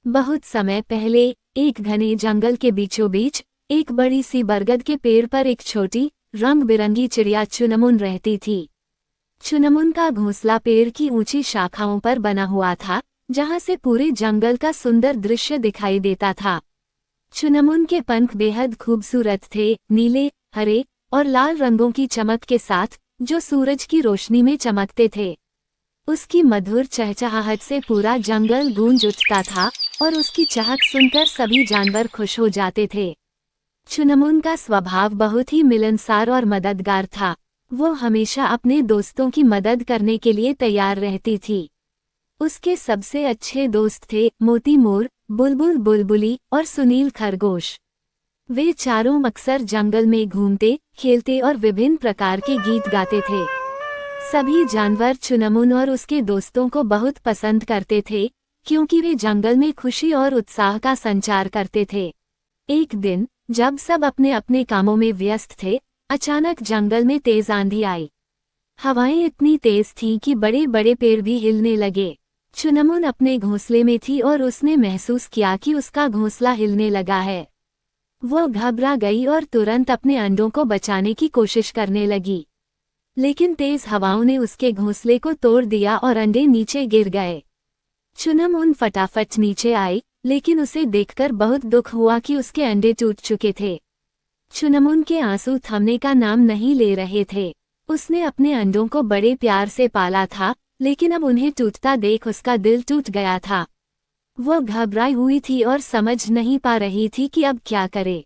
बहुत समय पहले एक घने जंगल के बीचों बीच एक बड़ी सी बरगद के पेड़ पर एक छोटी रंग बिरंगी चिड़िया चुनमुन रहती थी। चुनमुन का घोंसला पेड़ की ऊंची शाखाओं पर बना हुआ था, जहां से पूरे जंगल का सुंदर दृश्य दिखाई देता था। चुनमुन के पंख बेहद खूबसूरत थे, नीले, हरे और लाल रंगों की चमक के साथ, जो सूरज की रोशनी में चमकते थे। उसकी मधुर चहचहाहट से पूरा जंगल गूंज उठता था और उसकी चहक सुनकर सभी जानवर खुश हो जाते थे। चुनमुन का स्वभाव बहुत ही मिलनसार और मददगार था। वो हमेशा अपने दोस्तों की मदद करने के लिए तैयार रहती थी। उसके सबसे अच्छे दोस्त थे मोती मोर, बुलबुल बुलबुली और सुनील खरगोश। वे चारों अक्सर जंगल में घूमते, खेलते और विभिन्न प्रकार के गीत गाते थे। सभी जानवर चुनमुन और उसके दोस्तों को बहुत पसंद करते थे, क्योंकि वे जंगल में खुशी और उत्साह का संचार करते थे। एक दिन जब सब अपने अपने कामों में व्यस्त थे, अचानक जंगल में तेज आंधी आई। हवाएं इतनी तेज थीं कि बड़े बड़े पेड़ भी हिलने लगे। चुनमुन अपने घोंसले में थी और उसने महसूस किया कि उसका घोंसला हिलने लगा है। वो घबरा गई और तुरंत अपने अंडों को बचाने की कोशिश करने लगी, लेकिन तेज हवाओं ने उसके घोंसले को तोड़ दिया और अंडे नीचे गिर गए। चुनमुन फटाफट नीचे आई, लेकिन उसे देखकर बहुत दुख हुआ कि उसके अंडे टूट चुके थे। चुनमुन के आंसू थमने का नाम नहीं ले रहे थे। उसने अपने अंडों को बड़े प्यार से पाला था, लेकिन अब उन्हें टूटता देख उसका दिल टूट गया था। वो घबराई हुई थी और समझ नहीं पा रही थी कि अब क्या करे।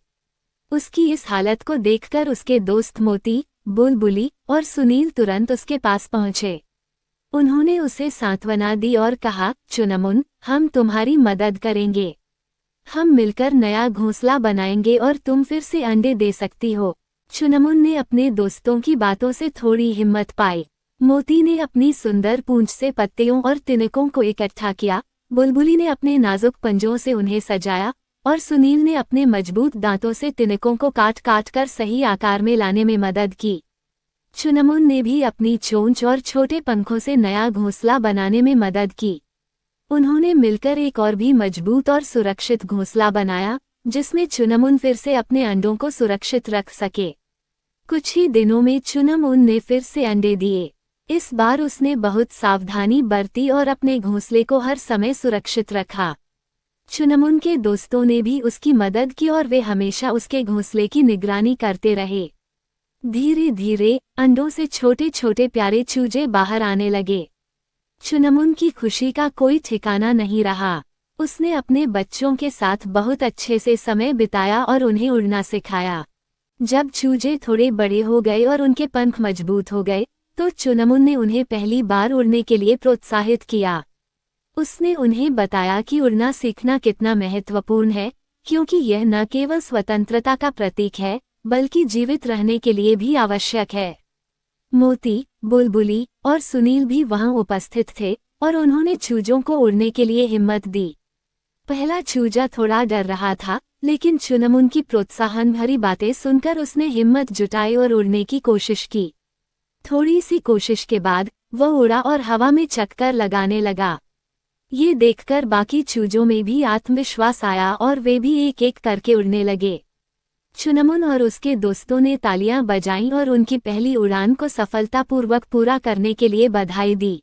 उसकी इस हालत को देखकर उसके दोस्त मोती, बुलबुली और सुनील तुरंत उसके पास पहुंचे। उन्होंने उसे सांत्वना दी और कहा, चुनमुन, हम तुम्हारी मदद करेंगे। हम मिलकर नया घोंसला बनाएंगे और तुम फिर से अंडे दे सकती हो। चुनमुन ने अपने दोस्तों की बातों से थोड़ी हिम्मत पाई। मोती ने अपनी सुंदर पूंछ से पत्तियों और तिनकों को इकट्ठा किया, बुलबुली ने अपने नाजुक पंजों से उन्हें सजाया और सुनील ने अपने मजबूत दांतों से तिनकों को काट काट कर सही आकार में लाने में मदद की। चुनमुन ने भी अपनी चोंच और छोटे पंखों से नया घोंसला बनाने में मदद की। उन्होंने मिलकर एक और भी मजबूत और सुरक्षित घोंसला बनाया, जिसमें चुनमुन फिर से अपने अंडों को सुरक्षित रख सके। कुछ ही दिनों में चुनमुन ने फिर से अंडे दिए। इस बार उसने बहुत सावधानी बरती और अपने घोंसले को हर समय सुरक्षित रखा। चुनमुन के दोस्तों ने भी उसकी मदद की और वे हमेशा उसके घोंसले की निगरानी करते रहे। धीरे धीरे अंडों से छोटे छोटे प्यारे चूजे बाहर आने लगे। चुनमुन की खुशी का कोई ठिकाना नहीं रहा। उसने अपने बच्चों के साथ बहुत अच्छे से समय बिताया और उन्हें उड़ना सिखाया। जब चूजे थोड़े बड़े हो गए और उनके पंख मजबूत हो गए, तो चुनमुन ने उन्हें पहली बार उड़ने के लिए प्रोत्साहित किया। उसने उन्हें बताया कि उड़ना सीखना कितना महत्वपूर्ण है, क्योंकि यह न केवल स्वतंत्रता का प्रतीक है, बल्कि जीवित रहने के लिए भी आवश्यक है। मोती, बुलबुली और सुनील भी वहां उपस्थित थे और उन्होंने चूजों को उड़ने के लिए हिम्मत दी। पहला चूजा थोड़ा डर रहा था, लेकिन चुनमुन की प्रोत्साहन भरी बातें सुनकर उसने हिम्मत जुटाई और उड़ने की कोशिश की। थोड़ी सी कोशिश के बाद वह उड़ा और हवा में चक्कर लगाने लगा। ये देखकर बाकी चूजों में भी आत्मविश्वास आया और वे भी एक एक करके उड़ने लगे। चुनमुन और उसके दोस्तों ने तालियां बजाईं और उनकी पहली उड़ान को सफलतापूर्वक पूरा करने के लिए बधाई दी।